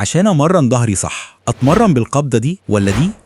عشان امرن ظهري صح، اتمرن بالقبضه دي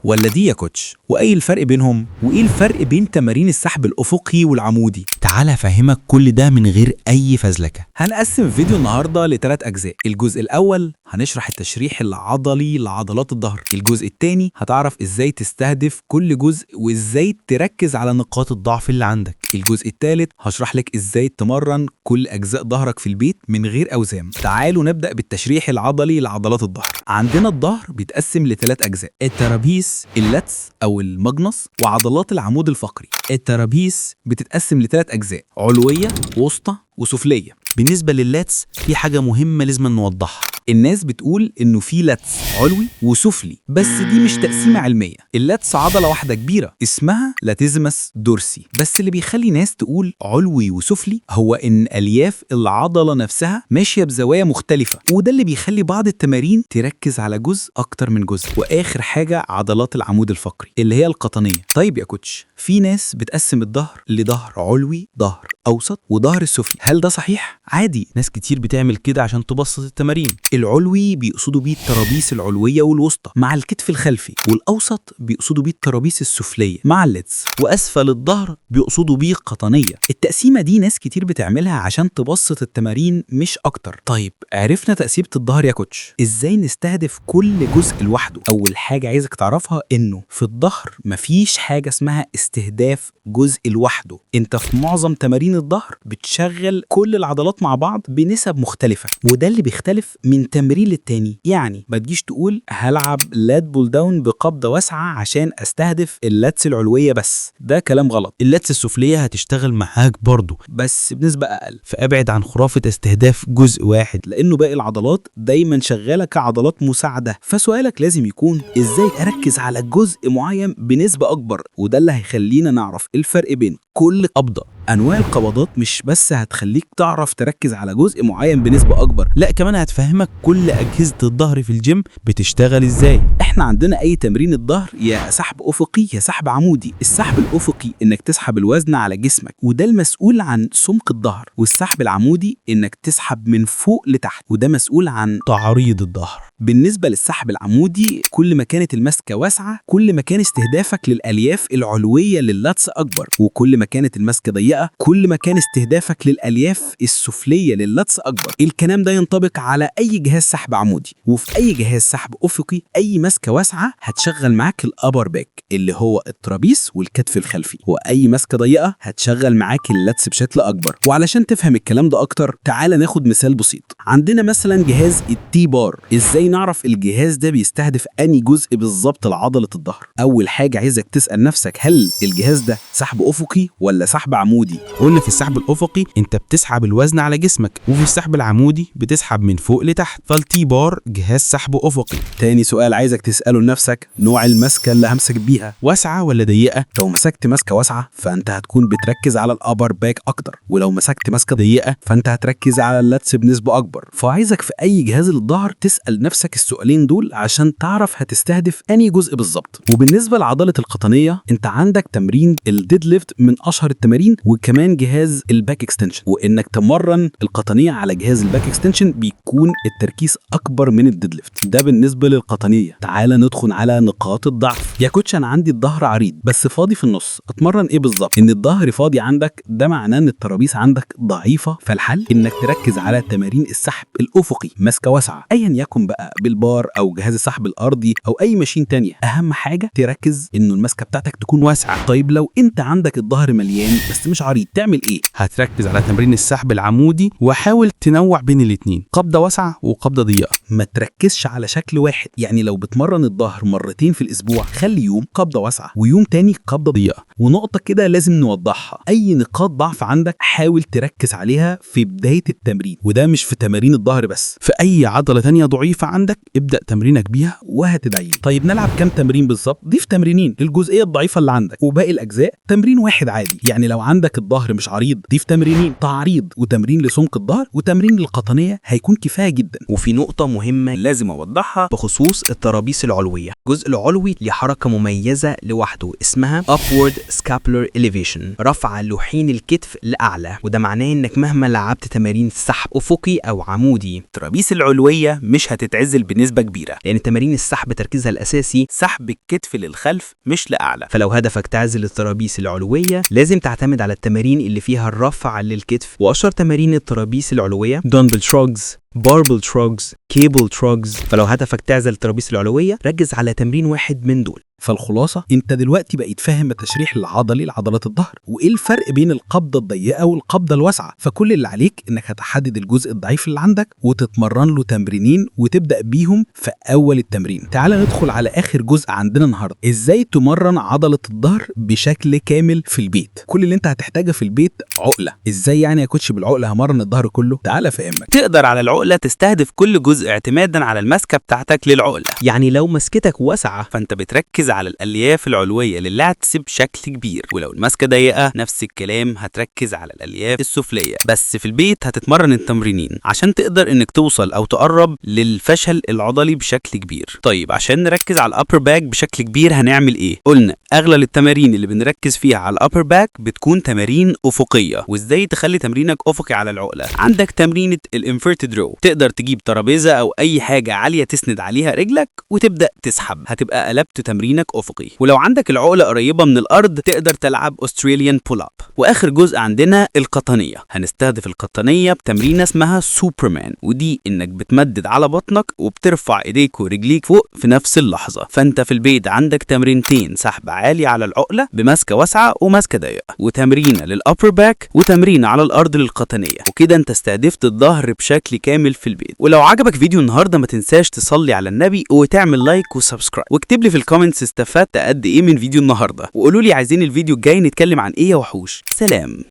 ولا دي يا كوتش؟ وايه الفرق بينهم؟ وايه الفرق بين تمارين السحب الافقي والعمودي؟ تعال افهمك كل ده من غير اي فزلكه. هنقسم فيديو النهارده ل3 اجزاء. الجزء الاول هنشرح التشريح العضلي لعضلات الظهر. الجزء الثاني هتعرف ازاي تستهدف كل جزء وازاي تركز على نقاط الضعف اللي عندك. الجزء الثالث هشرح لك ازاي تمرن كل اجزاء ظهرك في البيت من غير اوزان. تعالوا نبدا بالتشريح العضلي لعضلات الظهر. عندنا الظهر بيتقسم ل3 اجزاء: الترابيس، اللتس او المجنص، وعضلات العمود الفقري. الترابيس بتتقسم ل3 اجزاء: علويه، وسطى، وسفليه. بالنسبه لللاتس في حاجه مهمه لازم نوضحها. الناس بتقول انه في لاتس علوي وسفلي، بس دي مش تقسيمه علميه. اللاتس عضله واحده كبيره اسمها لاتيزمس دورسي، بس اللي بيخلي ناس تقول علوي وسفلي هو ان الياف العضله نفسها ماشيه بزوايا مختلفه، وده اللي بيخلي بعض التمارين تركز على جزء اكتر من جزء. واخر حاجه عضلات العمود الفقري اللي هي القطنيه. طيب يا كوتش، في ناس بتقسم الظهر لظهر علوي، ظهر اوسط، وظهر السفلي. هل ده صحيح؟ عادي، ناس كتير بتعمل كده عشان تبسط التمارين. العلوي بيقصدوا بيه الترابيس العلويه والوسطى مع الكتف الخلفي، والاوسط بيقصدوا بيه الترابيس السفليه مع اللتس، واسفل الظهر بيقصدوا بيه قطنيه. التقسيمه دي ناس كتير بتعملها عشان تبسط التمارين مش اكتر. طيب عرفنا تقسيمه الظهر يا كوتش، ازاي نستهدف كل جزء لوحده؟ اول حاجه عايزك تعرفها انه في الظهر مفيش حاجه اسمها استهداف جزء لوحده. انت في معظم تمارين الظهر بتشغل كل العضلات مع بعض بنسب مختلفه، وده اللي بيختلف من تمرين للتاني. يعني ما تجيش تقول هلعب لات بول داون بقبضه واسعه عشان استهدف اللاتس العلويه بس، ده كلام غلط. اللاتس السفليه هتشتغل معاك برضه بس بنسبه اقل، فابعد عن خرافه استهداف جزء واحد، لانه باقي العضلات دايما شغاله كعضلات مساعده. فسؤالك لازم يكون ازاي اركز على جزء معين بنسبه اكبر، وده اللي هيخلينا نعرف الفرق بين كل قبضه. انواع القبضات مش بس هتخليك تعرف تركز على جزء معين بنسبه اكبر، لا كمان هتفهمك كل اجهزه الظهر في الجيم بتشتغل ازاي. احنا عندنا اي تمرين الظهر يا سحب افقي يا سحب عمودي. السحب الافقي انك تسحب الوزن على جسمك وده المسؤول عن سمك الظهر، والسحب العمودي انك تسحب من فوق لتحت وده مسؤول عن تعريض الظهر. بالنسبه للسحب العمودي، كل ما كانت المسكه واسعه كل ما كان استهدافك للالياف العلويه لللاتس اكبر، وكل ما كانت المسكه ضيقه كل ما كان استهدافك للالياف السفليه لللاتس اكبر. الكلام ده ينطبق على اي جهاز سحب عمودي، وفي اي جهاز سحب افقي اي مسكه واسعه هتشغل معاك الابر باك اللي هو الترابيس والكتف الخلفي، واي مسكه ضيقه هتشغل معاك اللاتس بشكل اكبر. وعلشان تفهم الكلام ده اكتر تعال ناخد مثال بسيط. عندنا مثلا جهاز التي بار. ازاي نعرف الجهاز ده بيستهدف اني جزء بالظبط لعضله الظهر؟ اول حاجه عايزك تسال نفسك، هل الجهاز ده سحب افقي ولا سحب عمودي؟ قلنا في السحب الافقي انت بتسحب الوزن على جسمك، وفي السحب العمودي بتسحب من فوق لتحت، فالتي بار جهاز سحب افقي. تاني سؤال عايزك تساله لنفسك، نوع المسكه اللي همسك بيها واسعه ولا ضيقه؟ لو مسكت مسكه واسعه فانت هتكون بتركز على الابر باك اكتر، ولو مسكت مسكه ضيقه فانت هتركز على اللاتس بنسبه اكبر. فعايزك في اي جهاز للظهر تسال نفسك السؤالين دول عشان تعرف هتستهدف انهي جزء بالظبط. وبالنسبه لعضله القطنيه، انت عندك تمرين الديد ليفت من اشهر التمارين، وكمان جهاز الباك اكستنشن. وانك تمرن القطنيه على جهاز الباك اكستنشن بيكون التركيز اكبر من الديد ليفت. ده بالنسبه للقطنيه. تعال ندخل على نقاط الضعف. يا كوتش انا عندي الظهر عريض بس فاضي في النص، اتمرن ايه بالظبط؟ ان الظهر فاضي عندك ده معناه ان الترابيس عندك ضعيفه، فالحل انك تركز على تمارين السحب الافقي، مسكه واسعه ايا يكن بقى بالبار او جهاز السحب الارضي او اي ماشين تانية. اهم حاجه تركز انه المسكه بتاعتك تكون واسعه. طيب لو انت عندك الظهر مليان بس مش عريض تعمل ايه؟ هتركز على تمرين السحب العمودي وحاول تنوع بين الاتنين، قبضه واسعه وقبضه ضيقه. ما تركزش على شكل واحد، يعني لو بتمرن الظهر مرتين في الاسبوع خلي يوم قبضه واسعه ويوم تاني قبضه ضيقه. ونقطه كده لازم نوضحها، اي نقاط ضعف عندك حاول تركز عليها في بدايه التمرين، وده مش في تمارين الظهر بس، في اي عضله تانية ضعيفه عندك ابدا تمرينك بيها وهتدعي. طيب نلعب كام تمرين بالظبط؟ ضيف تمرينين للجزئيه الضعيفه اللي عندك، وباقي الاجزاء تمرين واحد عادي. يعني لو عندك عندك الظهر مش عريض، ضيف تمرينين تعريض وتمرين لسمك الظهر وتمرين للقطنيه هيكون كفايه جدا. وفي نقطة مهمة لازم أوضحها بخصوص الترابيس العلوية. الجزء العلوي ليه حركة مميزة لوحده اسمها Upward Scapular Elevation، رفع لوحين الكتف لأعلى، وده معناه إنك مهما لعبت تمارين سحب أفقي أو عمودي، الترابيس العلوية مش هتتعزل بنسبة كبيرة، لأن تمارين السحب تركيزها الأساسي سحب الكتف للخلف مش لأعلى. فلو هدفك تعزل الترابيس العلوية لازم تعتمد على التمارين اللي فيها الرفع للكتف. وأشهر تمارين الترابيس العلوية Dumbbell Shrugs، باربل شروجز، كيبل شروجز. فلو هدفك تعزل الترابيس العلوية ركز على تمرين واحد من دول. فالخلاصة انت دلوقتي بقيت فاهم التشريح العضلي لعضلات الظهر وايه الفرق بين القبضة الضيقة والقبضة الواسعة. فكل اللي عليك انك هتحدد الجزء الضعيف اللي عندك وتتمرن له تمرينين وتبدأ بيهم في اول التمرين. تعال ندخل على اخر جزء عندنا النهاردة، ازاي تمرن عضلة الظهر بشكل كامل في البيت. كل اللي انت هتحتاجه في البيت عقلة. ازاي يعني يا كوتش بالعقلة همرن الظهر كله؟ تعال افهمك. تقدر على العقلة تستهدف كل جزء اعتمادا على المسكة بتاعتك للعقلة. يعني لو مسكتك واسعة فانت بتركز على الالياف العلويه للعكس بشكل كبير، ولو المسكه ضيقه نفس الكلام هتركز على الالياف السفليه. بس في البيت هتتمرن التمرينين عشان تقدر انك توصل او تقرب للفشل العضلي بشكل كبير. طيب عشان نركز على الابر باك بشكل كبير هنعمل ايه؟ قلنا اغلب التمارين اللي بنركز فيها على الابر باك بتكون تمارين افقيه. وازاي تخلي تمرينك افقي على العقله؟ عندك تمرينه الانفيرتد رو، تقدر تجيب ترابيزه او اي حاجه عاليه تسند عليها رجلك وتبدا تسحب، هتبقى قلبت تمرينك افقي. ولو عندك العقله قريبه من الارض تقدر تلعب استراليان بول اب. واخر جزء عندنا القطنيه، هنستهدف القطنيه بتمرينه اسمها سوبرمان، ودي انك بتمدد على بطنك وبترفع ايديك ورجليك فوق في نفس اللحظه. فانت في البيت عندك تمرينتين سحب عالي على العقله بمسكه واسعه ومسكه ضيقه، وتمرينه للابر باك وتمرينه على الارض للقطنيه. وكده انت استهدفت الظهر بشكل كامل في البيت. ولو عجبك فيديو النهارده ما تنساش تصلي على النبي وتعمل لايك وسبسكرايب، واكتب لي في الكومنتس استفدت قد ايه من فيديو النهارده، وقولوا لي عايزين الفيديو الجاي نتكلم عن ايه يا وحوش. سلام.